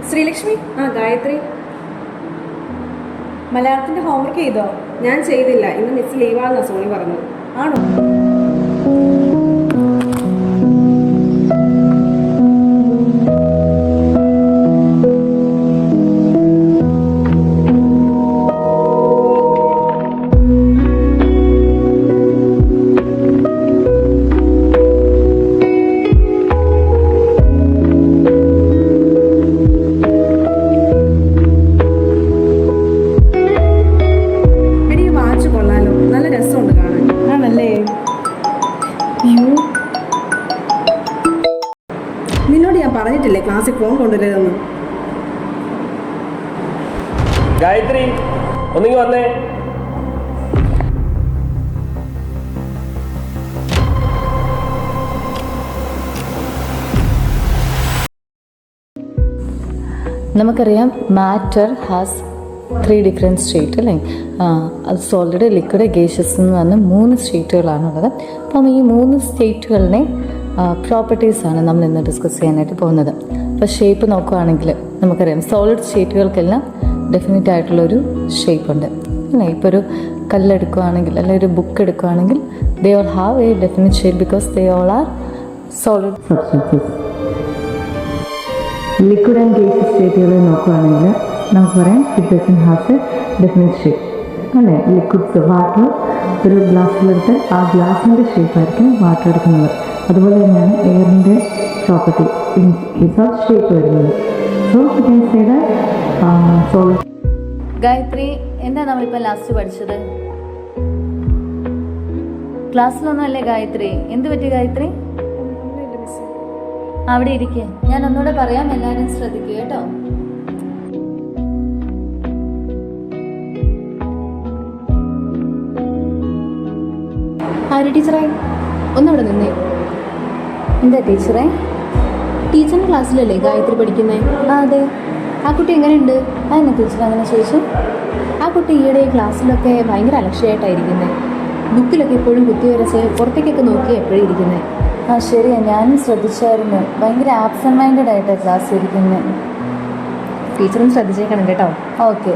ശ്രീലക്ഷ്മി. ഗായത്രി, മലയാളത്തിന്റെ ഹോംവർക്ക് ചെയ്തോ? ഞാൻ ചെയ്തില്ല, ഇന്ന് മിസ് ലീവാണെന്നാ സോണി പറഞ്ഞത്. ആണോ? നിന്നോട് ഞാൻ പറഞ്ഞിട്ടില്ലേ ക്ലാസ്സിൽ ഫോൺ കൊണ്ടുവരരുതെന്ന്. ഗായത്രി, ഒന്നിങ്ങി വന്നേ. നമുക്കറിയാം മാറ്റർ ഹാസ് 3 ഡിഫറെൻറ്റ് സ്റ്റേറ്റ് അല്ലേ. അത് സോളിഡ്, ലിക്വിഡ്, ഗേഷ്യസ് എന്ന് പറഞ്ഞ 3 സ്റ്റേറ്റുകളാണുള്ളത്. അപ്പം ഈ 3 സ്റ്റേറ്റുകളിനെ പ്രോപ്പർട്ടീസാണ് നമ്മൾ ഇന്ന് ഡിസ്കസ് ചെയ്യാനായിട്ട് പോകുന്നത്. അപ്പോൾ ഷേപ്പ് നോക്കുകയാണെങ്കിൽ നമുക്കറിയാം സോളിഡ് സ്റ്റേറ്റുകൾക്കെല്ലാം ഡെഫിനറ്റ് ആയിട്ടുള്ളൊരു ഷേപ്പ് ഉണ്ട് അല്ലേ. ഇപ്പോൾ ഒരു കല്ലെടുക്കുകയാണെങ്കിൽ അല്ലെങ്കിൽ ഒരു ബുക്ക് എടുക്കുകയാണെങ്കിൽ they all have a definite shape because they all are solid substances. Liquid and gaseous സ്റ്റേറ്റുകൾ നോക്കുകയാണെങ്കിൽ നമുക്ക് പറയാം it doesn't have a definite shape അല്ലേ. ലിക്വിഡ്സ് വാട്ടർ ഒരു ഗ്ലാസ്സിലെടുത്ത് ആ ഗ്ലാസിൻ്റെ ഷേപ്പായിരിക്കും വാട്ടർ എടുക്കുന്നത്. അതുപോലെ തന്നെയാണ് എയറിൻ്റെ property in case of shape വരുന്നത്. So you can say that solid. Gayathri, എന്താ നമ്മളിപ്പോൾ ലാസ്റ്റ് പഠിച്ചത്? ക്ലാസ്സിലൊന്നും അല്ലേ ഗായത്രി? എന്ത് പറ്റി ഗായത്രി? അവിടെ ഇരിക്കുക, ഞാൻ ഒന്നുകൂടെ പറയാം, എല്ലാവരും ശ്രദ്ധിക്കുക കേട്ടോ. ആര് ടീച്ചറെ? ഒന്നവിടെ നിന്നേ. എന്താ ടീച്ചറെ? ടീച്ചറിൻ്റെ ക്ലാസ്സിലല്ലേ ഗായത്രി പഠിക്കുന്നേ? അതെ. ആ കുട്ടി എങ്ങനെയുണ്ട്? അതെന്നാ ടീച്ചർ അങ്ങനെ ചോദിച്ചു? ആ കുട്ടി ഈയിടെ ക്ലാസ്സിലൊക്കെ ഭയങ്കര അലക്ഷ്യമായിട്ടായിരിക്കുന്നത്. ബുക്കിലൊക്കെ എപ്പോഴും കുത്തി വരച്ച് പുറത്തേക്കൊക്കെ നോക്കി എപ്പോഴും ഇരിക്കുന്നത്. ശരിയാ, ഞാനും ശ്രദ്ധിച്ചായിരുന്നു. ഭയങ്കര ആബ്സെന്റ് മൈൻഡഡ് ആയിട്ടാണ് ക്ലാസ് ഇരിക്കുന്നത്. ടീച്ചറും ശ്രദ്ധിച്ചേക്കണം കേട്ടോ. ഓക്കെ.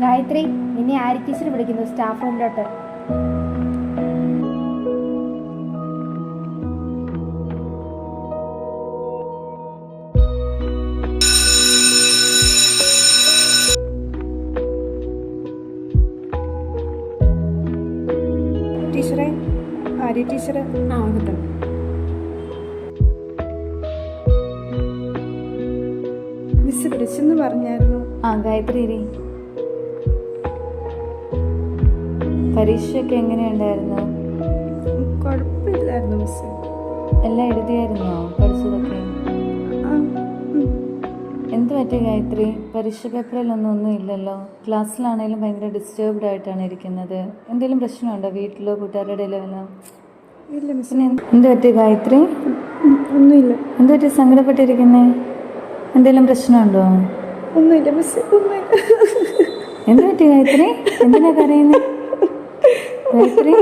ഗായത്രി, നിന്നെ ആര്യ ടീച്ചർ വിളിക്കുന്നു സ്റ്റാഫ് റൂമിലോട്ട്. ടീച്ചറെ, ആര്യ ടീച്ചർ. വന്നിട്ടുണ്ട്. മിസ് വിളിച്ചെന്ന് പറഞ്ഞായിരുന്നു. ഗായത്രി, പരീക്ഷയൊക്കെ എങ്ങനെയുണ്ടായിരുന്നു? കുഴപ്പമില്ലായിരുന്നു മിസ്. എല്ലാം എഴുതിയായിരുന്നോ പഠിച്ചതൊക്കെ? എന്ത് പറ്റി ഗായത്രി? പരീക്ഷ പേപ്പറിലൊന്നും ഇല്ലല്ലോ. ക്ലാസ്സിലാണെങ്കിലും ഭയങ്കര ഡിസ്റ്റർബ്ഡ് ആയിട്ടാണ് ഇരിക്കുന്നത്. എന്തെങ്കിലും പ്രശ്നമുണ്ടോ വീട്ടിലോ കൂട്ടുകാരുടെ ഇടയിലോ എല്ലാം? ഇല്ല മിസ്. പിന്നെ എന്ത് പറ്റി ഗായത്രി? ഒന്നുമില്ല. എന്ത് പറ്റി സങ്കടപ്പെട്ടിരിക്കുന്നേ? എന്തെങ്കിലും പ്രശ്നമുണ്ടോ? ഒന്നുമില്ല മിസ്. എന്ത് പറ്റി ഗായത്രി? എന്തിനാ കരയുന്നത് ഗായത്രി?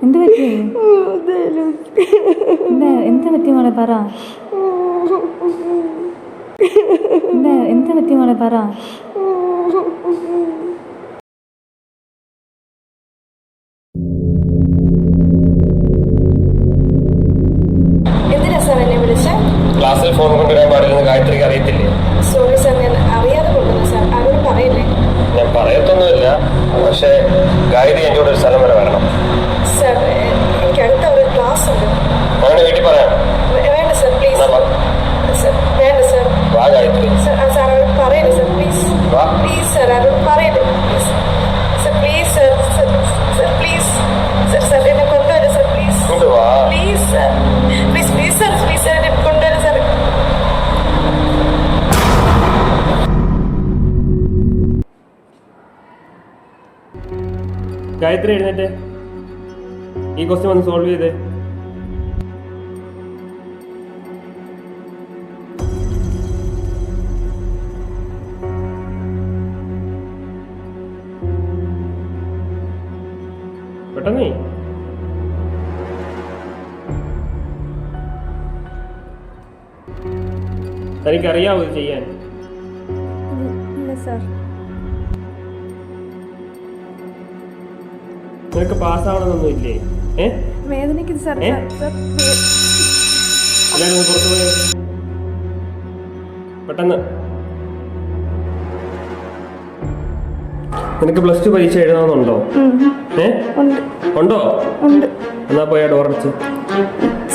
എന്ത് പറ്റി? എന്താ പറ്റി മോളെ പറ. എന്താ പറ്റി മോളെ പറ. എന്തിനാ സാർ എന്നെ വിളിച്ചത്? ക്ലാസ്സിൽ ഫോൺ കൊണ്ടുവരാൻ പാടില്ലെന്ന് ഗായത്രിക്ക് അറിയത്തില്ലേ? സോറി സാർ, ഞാൻ അറിയാതെ കൊണ്ടുവന്നു സാർ. ആരോട് പറയല്ലേ? ഞാൻ പറയത്തൊന്നുമില്ല, പക്ഷേ ഗായത്രി എൻ്റെ കൂടെ ഒരു സ്ഥലം വരെ വരണം. സാർ, എനിക്ക് അടുത്ത ഒരു ക്ലാസ് ഉണ്ട്. അവൻ്റെ വീട്ടിൽ പറയാം. വേണ്ട സാർ, പ്ലീസ്. സാർ വേണ്ട സാർ. വാ ഗായത്രി. സാർ അവരോട് പറയല്ലേ സാർ, പ്ലീസ്. പ്ലീസ് സാർ, അവരോട് പറയല്ലേ please. Sir please sir. Sir please sir. Sir എന്നെ കൊണ്ടുവരും sir, please. Please sir, please please sir. Please sir, എന്നെ കൊണ്ടുവരും സാർ. ഗായത്രി എഴുന്നേറ്റ് ഈ ക്വസ്റ്റ്യൻ ഒന്ന് സോൾവ് ചെയ്തേ. പെട്ടെന്നേ. തനിക്കറിയാവോ ഇത് ചെയ്യാൻ? ഇല്ല സാർ. നിനക്ക് പാസ്സാവണമെന്നൊന്നും ഇല്ലേ? വേദനിക്കുന്നു സാർ. ഏ? സാർ എല്ലാവരും പുറത്തു പോയ പെട്ടെന്ന്. നിനക്ക് +2 പരീക്ഷ എഴുതാമെന്നുണ്ടോ? ഉണ്ടോ? എന്നാ പോയാ ഡോറടച്ച്.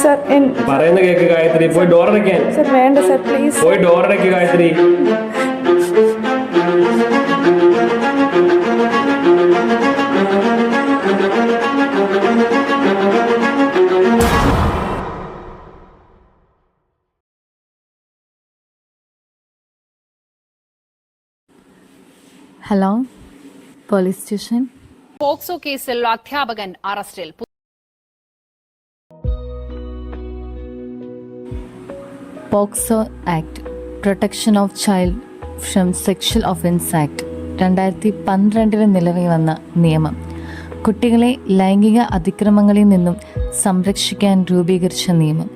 സാർ പറയുന്ന കേക്ക് ഗായത്രി, പോയി ഡോറടയ്ക്കാൻ. സാർ വേണ്ട സാർ പ്ലീസ്. പോയി ഡോറടയ്ക്ക് Gayathri. Hello, police station. POCSO കേസിൽ അധ്യാപകൻ അറസ്റ്റിൽ. POCSO act, protection of child from sexual offence act 2012 നിലവിൽ വന്ന നിയമം കുട്ടികളെ ലൈംഗിക അതിക്രമങ്ങളിൽ നിന്നും സംരക്ഷിക്കാൻ രൂപീകരിച്ച നിയമം.